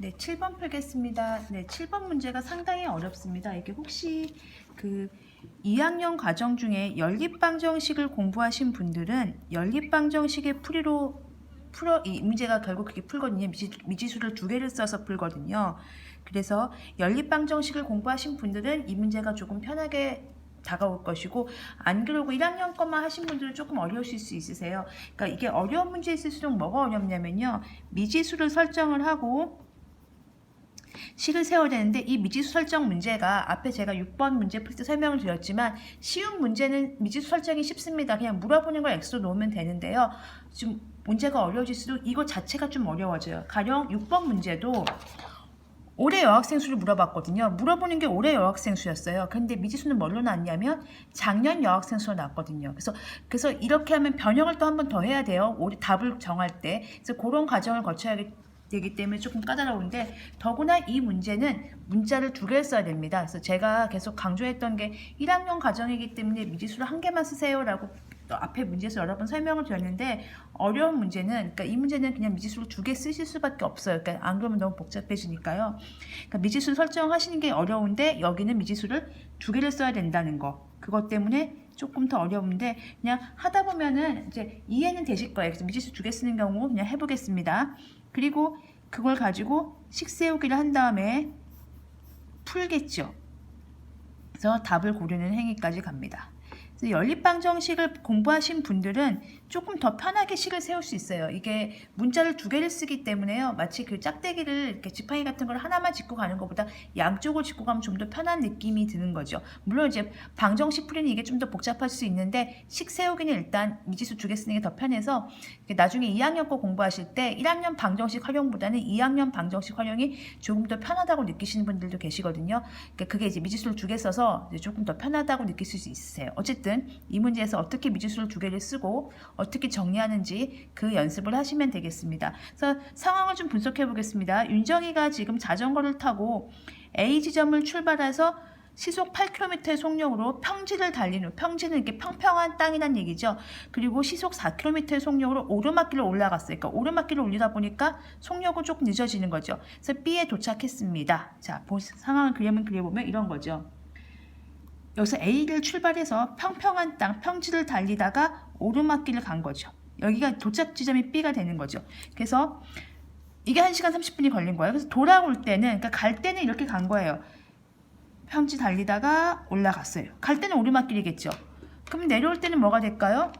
네, 7번 풀겠습니다. 네, 7번 문제가 상당히 어렵습니다. 이게 혹시 그 2학년 과정 중에 연립방정식을 공부하신 분들은 연립방정식의 이 문제가 결국 그게 풀거든요. 미지수를 두 개를 써서 풀거든요. 그래서 연립방정식을 공부하신 분들은 이 문제가 조금 편하게 다가올 것이고, 안 그러고 1학년 것만 하신 분들은 조금 어려우실 수 있으세요. 그러니까 이게 어려운 문제일수록 뭐가 어렵냐면요, 미지수를 설정을 하고 식을 세워야 되는데, 이 미지수 설정 문제가 앞에 제가 6번 문제 풀 때 설명을 드렸지만, 쉬운 문제는 미지수 설정이 쉽습니다. 그냥 물어보는 걸 X로 놓으면 되는데요. 좀 문제가 어려워질수록 이거 자체가 좀 어려워져요. 가령 6번 문제도 올해 여학생 수를 물어봤거든요. 물어보는 게 올해 여학생 수였어요. 근데 미지수는 뭘로 나왔냐면 작년 여학생 수로 나왔거든요. 그래서 이렇게 하면 변형을 또 한 번 더 해야 돼요. 올해 답을 정할 때. 그래서 그런 과정을 거쳐야 되기 때문에 조금 까다로운데, 더구나 이 문제는 문자를 두 개를 써야 됩니다. 그래서 제가 계속 강조했던 게 1학년 과정이기 때문에 미지수를 한 개만 쓰세요라고 또 앞에 문제에서 여러 번 설명을 드렸는데, 어려운 문제는, 그러니까 이 문제는 그냥 미지수를 두 개 쓰실 수밖에 없어요. 그러니까 안 그러면 너무 복잡해지니까요. 그러니까 미지수 설정하시는 게 어려운데 여기는 미지수를 두 개를 써야 된다는 거, 그것 때문에 조금 더 어려운데, 그냥 하다 보면은 이제 이해는 되실 거예요. 그래서 미지수 두 개 쓰는 경우 그냥 해보겠습니다. 그리고 그걸 가지고 식 세우기를 한 다음에 풀겠죠. 그래서 답을 고르는 행위까지 갑니다. 연립방정식을 공부하신 분들은 조금 더 편하게 식을 세울 수 있어요. 이게 문자를 두 개를 쓰기 때문에요. 마치 그 짝대기를 이렇게 지팡이 같은 걸 하나만 짚고 가는 것보다 양쪽을 짚고 가면 좀 더 편한 느낌이 드는 거죠. 물론 이제 방정식 풀이는 이게 좀 더 복잡할 수 있는데, 식 세우기는 일단 미지수 두 개 쓰는 게 더 편해서 나중에 2학년 거 공부하실 때 1학년 방정식 활용보다는 2학년 방정식 활용이 조금 더 편하다고 느끼시는 분들도 계시거든요. 그게 이제 미지수를 두 개 써서 조금 더 편하다고 느끼실 수 있으세요. 어쨌든 이 문제에서 어떻게 미지수를 두 개를 쓰고 어떻게 정리하는지 그 연습을 하시면 되겠습니다. 그래서 상황을 좀 분석해 보겠습니다. 윤정이가 지금 자전거를 타고 A 지점을 출발해서 시속 8km의 속력으로 평지를 달린 후, 평지는 이렇게 평평한 땅이란 얘기죠. 그리고 시속 4km의 속력으로 오르막길을 올라갔어요. 그러니까 오르막길을 올리다 보니까 속력은 조금 늦어지는 거죠. 그래서 B에 도착했습니다. 자, 상황을 그려보면 이런 거죠. 여기서 A를 출발해서 평평한 땅, 평지를 달리다가 오르막길을 간 거죠. 여기가 도착 지점이 B가 되는 거죠. 그래서 이게 1시간 30분이 걸린 거예요. 그래서 돌아올 때는, 그러니까 갈 때는 이렇게 간 거예요. 평지 달리다가 올라갔어요. 갈 때는 오르막길이겠죠. 그럼 내려올 때는 뭐가 될까요?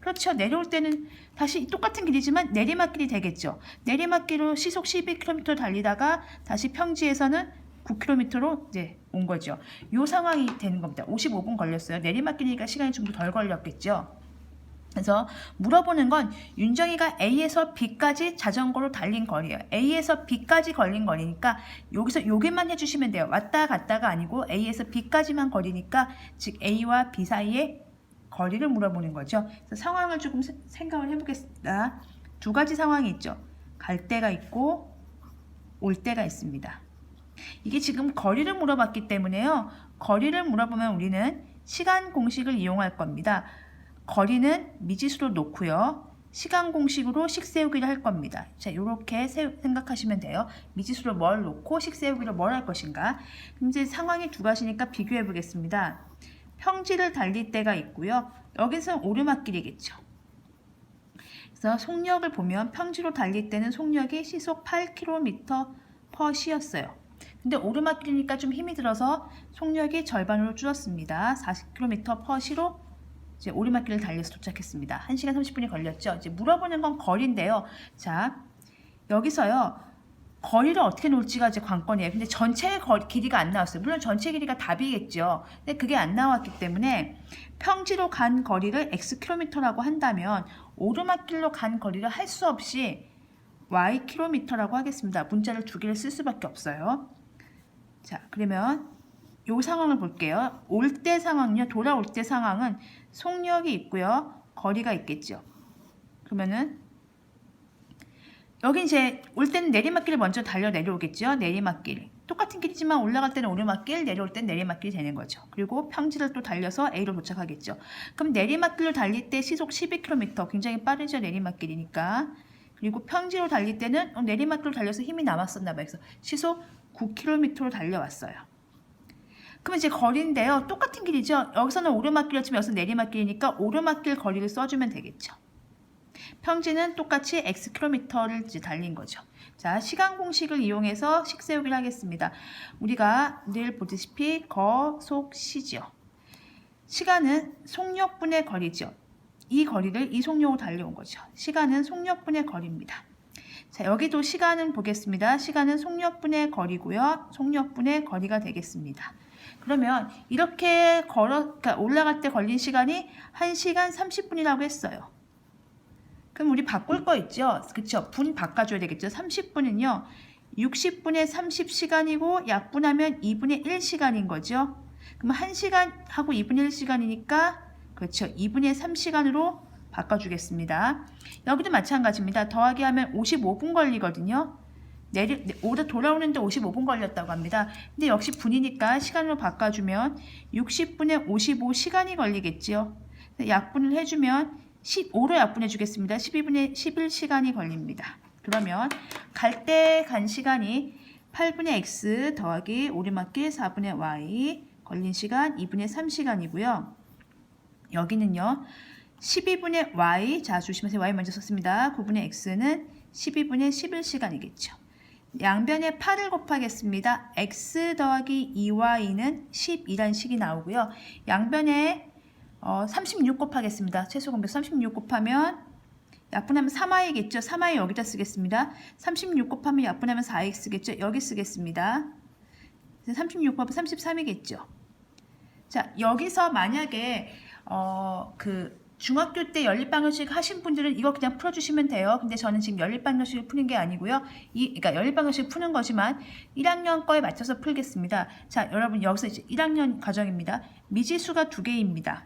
그렇죠. 내려올 때는 다시 똑같은 길이지만 내리막길이 되겠죠. 내리막길로 시속 12km 달리다가 다시 평지에서는 9km로 이제 온 거죠. 이 상황이 되는 겁니다. 55분 걸렸어요. 내리막길이니까 시간이 좀 덜 걸렸겠죠. 그래서 물어보는 건 윤정이가 A에서 B까지 자전거로 달린 거리예요. A에서 B까지 걸린 거리니까 여기서 요게만 해주시면 돼요. 왔다 갔다가 아니고 A에서 B까지만 거리니까, 즉 A와 B 사이의 거리를 물어보는 거죠. 그래서 상황을 조금 생각을 해보겠습니다. 두 가지 상황이 있죠. 갈 때가 있고 올 때가 있습니다. 이게 지금 거리를 물어봤기 때문에요. 거리를 물어보면 우리는 시간 공식을 이용할 겁니다. 거리는 미지수로 놓고요. 시간 공식으로 식 세우기를 할 겁니다. 자, 이렇게 생각하시면 돼요. 미지수로 뭘 놓고 식 세우기로 뭘 할 것인가. 이제 상황이 두 가지니까 비교해 보겠습니다. 평지를 달릴 때가 있고요. 여기서 오르막길이겠죠. 그래서 속력을 보면 평지로 달릴 때는 속력이 시속 8km/sh였어요. 근데 오르막길이니까 좀 힘이 들어서 속력이 절반으로 줄었습니다. 40km/sh로 이제 오르막길을 달려서 도착했습니다. 1시간 30분이 걸렸죠. 이제 물어보는 건 거리인데요. 자, 여기서요, 거리를 어떻게 놓을지가 이제 관건이에요. 근데 전체 길이가 안 나왔어요. 물론 전체 길이가 답이겠죠. 근데 그게 안 나왔기 때문에 평지로 간 거리를 xkm라고 한다면 오르막길로 간 거리를 할 수 없이 ykm라고 하겠습니다. 문자를 두 개를 쓸 수밖에 없어요. 자, 그러면 이 상황을 볼게요. 올 때 상황은요, 돌아올 때 상황은 속력이 있고요, 거리가 있겠죠. 그러면은 여기 이제 올 때는 내리막길을 먼저 달려 내려오겠죠. 내리막길. 똑같은 길이지만 올라갈 때는 오르막길, 내려올 때는 내리막길이 되는 거죠. 그리고 평지를 또 달려서 A로 도착하겠죠. 그럼 내리막길로 달릴 때 시속 12km, 굉장히 빠르죠. 내리막길이니까. 그리고 평지로 달릴 때는 내리막길로 달려서 힘이 남았었나 봐요. 그래서 시속 9km로 달려왔어요. 그럼 이제 거리인데요. 똑같은 길이죠. 여기서는 오르막길이었지만 여기서 내리막길이니까 오르막길 거리를 써주면 되겠죠. 평지는 똑같이 xkm를 이제 달린 거죠. 자, 시간 공식을 이용해서 식 세우기를 하겠습니다. 우리가 늘 보듯이 거속시죠. 시간은 속력분의 거리죠. 이 거리를 이 속력으로 달려온 거죠. 시간은 속력분의 거리입니다. 자, 여기도 시간은 보겠습니다. 시간은 속력분의 거리고요. 속력분의 거리가 되겠습니다. 그러면 이렇게 그러니까 올라갈 때 걸린 시간이 1시간 30분이라고 했어요. 그럼 우리 바꿀 거 있죠? 그쵸? 분 바꿔줘야 되겠죠? 30분은요. 60분의 30시간이고 약분하면 2분의 1시간인 거죠? 그럼 1시간하고 2분의 1시간이니까 그렇죠. 2분의 3시간으로 바꿔주겠습니다. 여기도 마찬가지입니다. 더하기 하면 55분 걸리거든요. 돌아오는데 55분 걸렸다고 합니다. 근데 역시 분이니까 시간으로 바꿔주면 60분의 55시간이 걸리겠죠. 약분을 해주면 15로 약분해 주겠습니다. 12분의 11시간이 걸립니다. 그러면 갈 때 간 시간이 8분의 x 더하기 오르막길 4분의 y 걸린 시간 2분의 3시간이고요. 여기는요. 12분의 y, 자 조심하세요. y 먼저 썼습니다. 9분의 x는 12분의 11시간이겠죠. 양변에 8을 곱하겠습니다. x 더하기 2y는 12란 식이 나오고요. 양변에 36 곱하겠습니다. 최소 공백 36 곱하면 약분하면 3y겠죠. 3y 여기다 쓰겠습니다. 36 곱하면 약분하면 4x겠죠. 여기 쓰겠습니다. 36 곱하면 33이겠죠. 자, 여기서 만약에 중학교 때 연립방정식 하신 분들은 이거 그냥 풀어주시면 돼요. 근데 저는 지금 연립방정식을 푸는 게 아니고요. 그러니까 연립방정식 푸는 거지만 1학년 거에 맞춰서 풀겠습니다. 자, 여러분 여기서 이제 1학년 과정입니다. 미지수가 2개입니다.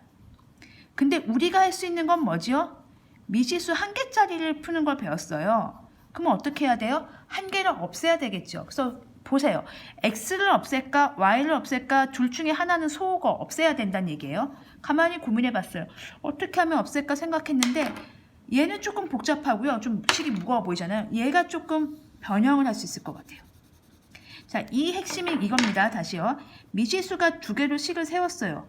근데 우리가 할 수 있는 건 뭐죠? 미지수 1개짜리를 푸는 걸 배웠어요. 그러면 어떻게 해야 돼요? 1개를 없애야 되겠죠. 그래서 보세요. x를 없앨까 y를 없앨까 둘 중에 하나는 소호가 없애야 된다는 얘기예요. 가만히 고민해 봤어요. 어떻게 하면 없앨까 생각했는데 얘는 조금 복잡하고요. 좀 식이 무거워 보이잖아요. 얘가 조금 변형을 할 수 있을 것 같아요. 자, 이 핵심이 이겁니다. 다시요. 미지수가 2개로 식을 세웠어요.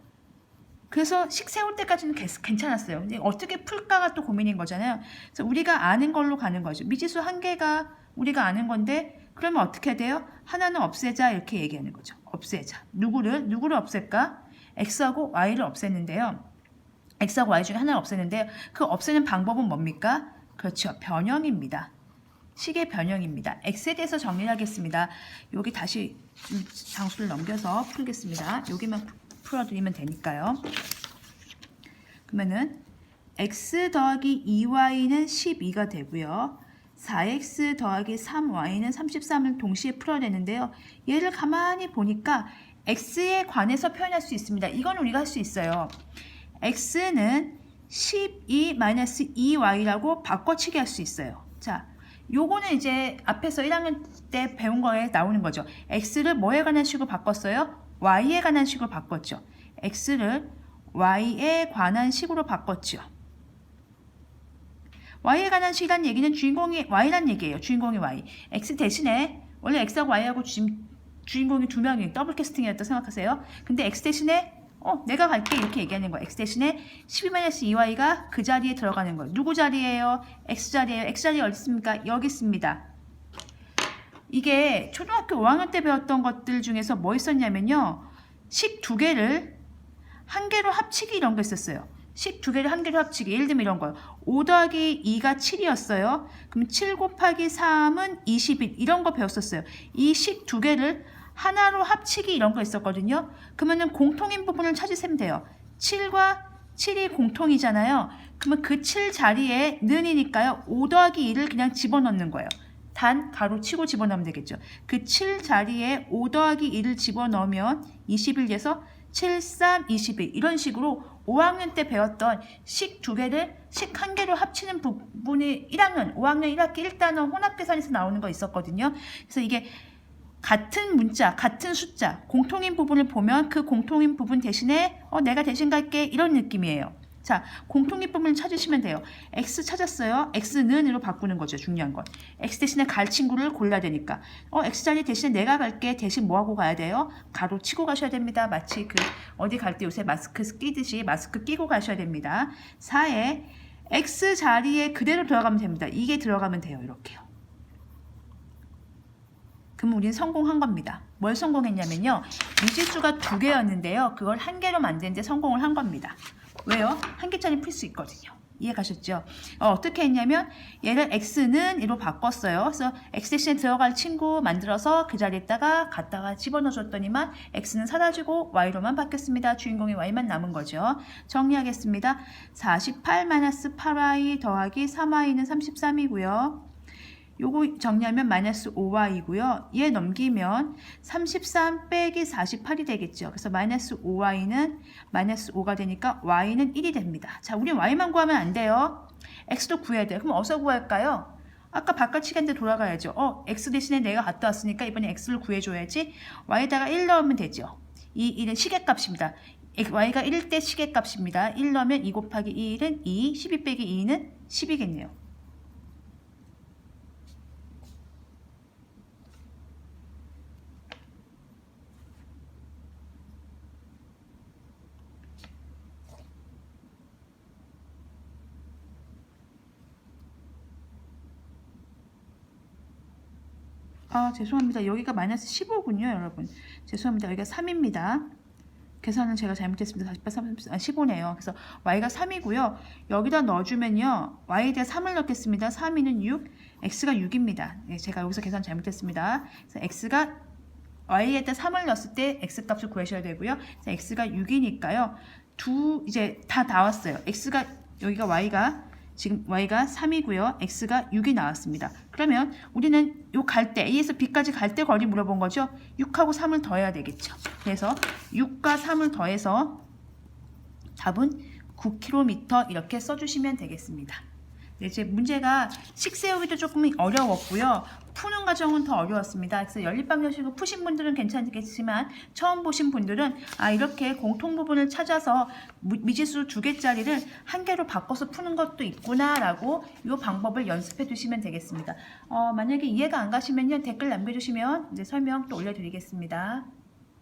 그래서 식 세울 때까지는 괜찮았어요. 근데 어떻게 풀까가 또 고민인 거잖아요. 그래서 우리가 아는 걸로 가는 거죠. 미지수 1개가 우리가 아는 건데 그러면 어떻게 돼요? 하나는 없애자 이렇게 얘기하는 거죠. 없애자. 누구를 없앨까? x하고 y를 없앴는데요. x하고 y 중에 하나를 없앴는데요. 그 없애는 방법은 뭡니까? 그렇죠. 변형입니다. 식의 변형입니다. x에 대해서 정리를 하겠습니다. 여기 다시 장수를 넘겨서 풀겠습니다. 여기만 풀어드리면 되니까요. 그러면은 x 더하기 2y는 12가 되고요. 4x 더하기 3y는 33을 동시에 풀어야 되는데요. 얘를 가만히 보니까 x에 관해서 표현할 수 있습니다. 이건 우리가 할 수 있어요. x는 12-2y라고 바꿔치기 할 수 있어요. 자, 요거는 이제 앞에서 1학년 때 배운 거에 나오는 거죠. x를 뭐에 관한 식으로 바꿨어요? y에 관한 식으로 바꿨죠. x를 y에 관한 식으로 바꿨죠. y에 관한 식이란 얘기는 주인공이 y란 얘기예요. 주인공이 y. x 대신에 원래 x하고 y하고 주인공이 2명이 더블 캐스팅이었다고 생각하세요. 근데 x 대신에 내가 갈게 이렇게 얘기하는 거예요. x 대신에 12-2y가 그 자리에 들어가는 거예요. 누구 자리예요? x 자리예요. x 자리 어디 있습니까? 여기 있습니다. 이게 초등학교 5학년 때 배웠던 것들 중에서 뭐 있었냐면요. 식 2개를 1개로 합치기 이런 거 있었어요. 식 2개를 1개로 합치기. 예를 들면 이런 거요. 5 더하기 2가 7이었어요. 그럼 7 곱하기 3은 21. 이런 거 배웠었어요. 이 식 2개를 하나로 합치기 이런 거 있었거든요. 그러면은 공통인 부분을 찾으시면 돼요. 7과 7이 공통이잖아요. 그러면 그 7 자리에 는이니까요. 5 더하기 2를 그냥 집어넣는 거예요. 단 가로 치고 집어넣으면 되겠죠. 그 7 자리에 5 더하기 2를 집어넣으면 21에서 7, 3, 21 이런 식으로 5학년 때 배웠던 식 2개를 식 1개로 합치는 부분이 5학년 1학기 1단원 혼합계산에서 나오는 거 있었거든요. 그래서 이게 같은 문자, 같은 숫자, 공통인 부분을 보면 그 공통인 부분 대신에 내가 대신 갈게 이런 느낌이에요. 자, 공통기쁨을 찾으시면 돼요. x 찾았어요. x는으로 바꾸는 거죠. 중요한 건. x 대신에 갈 친구를 골라야 되니까. x 자리 대신에 내가 갈게. 대신 뭐 하고 가야 돼요? 가로 치고 가셔야 됩니다. 마치 그 어디 갈 때 요새 마스크 끼듯이 마스크 끼고 가셔야 됩니다. 4에 x 자리에 그대로 들어가면 됩니다. 이게 들어가면 돼요. 이렇게요. 그럼 우리는 성공한 겁니다. 뭘 성공했냐면요. 미지수가 2개였는데요. 그걸 1개로 만드는데 성공을 한 겁니다. 왜요? 1개짜리 풀 수 있거든요. 이해 가셨죠? 어떻게 했냐면 얘를 x는 이로 바꿨어요. 그래서 x 대신에 들어갈 친구 만들어서 그 자리에다가 갖다가 집어넣어 줬더니만 x는 사라지고 y로만 바뀌었습니다. 주인공이 y만 남은 거죠. 정리하겠습니다. 48-8y 더하기 3y는 33이고요. 요거 정리하면 마이너스 5y고요. 얘 넘기면 33 빼기 48이 되겠죠. 그래서 마이너스 5y는 마이너스 5가 되니까 y는 1이 됩니다. 자, 우리 y만 구하면 안 돼요. x도 구해야 돼요. 그럼 어디서 구할까요? 아까 바깥치기한테 돌아가야죠. x 대신에 내가 갔다 왔으니까 이번에 x를 구해줘야지. y에다가 1 넣으면 되죠. 이 1은 시계값입니다. y가 1일 때 시계값입니다. 1 넣으면 2 곱하기 2는 2, 12 빼기 2는 10이겠네요. 죄송합니다. 여기가 마이너스 15군요, 여러분. 죄송합니다. 여기가 3입니다. 계산은 제가 잘못했습니다. 15네요. 그래서 y가 3이고요. 여기다 넣어주면요. y에 대해 3을 넣겠습니다. 3, 2는 6, x가 6입니다. 네, 제가 여기서 계산 잘못했습니다. 그래서 x가 y에다 3을 넣었을 때 x값을 구하셔야 되고요. 그래서 x가 6이니까요. 이제 다 나왔어요. x가 여기가 지금 y가 3이고요. x가 6이 나왔습니다. 그러면 우리는 요 갈 때 A에서 B까지 갈 때 거리 물어본 거죠. 6하고 3을 더해야 되겠죠. 그래서 6과 3을 더해서 답은 9km 이렇게 써주시면 되겠습니다. 네, 제 문제가 식 세우기도 조금 어려웠고요. 푸는 과정은 더 어려웠습니다. 그래서 연립방정식을 푸신 분들은 괜찮겠지만 처음 보신 분들은 이렇게 공통 부분을 찾아서 미지수 2개짜리를 1개로 바꿔서 푸는 것도 있구나 라고 이 방법을 연습해 두시면 되겠습니다. 만약에 이해가 안 가시면요. 댓글 남겨주시면 이제 설명 또 올려드리겠습니다.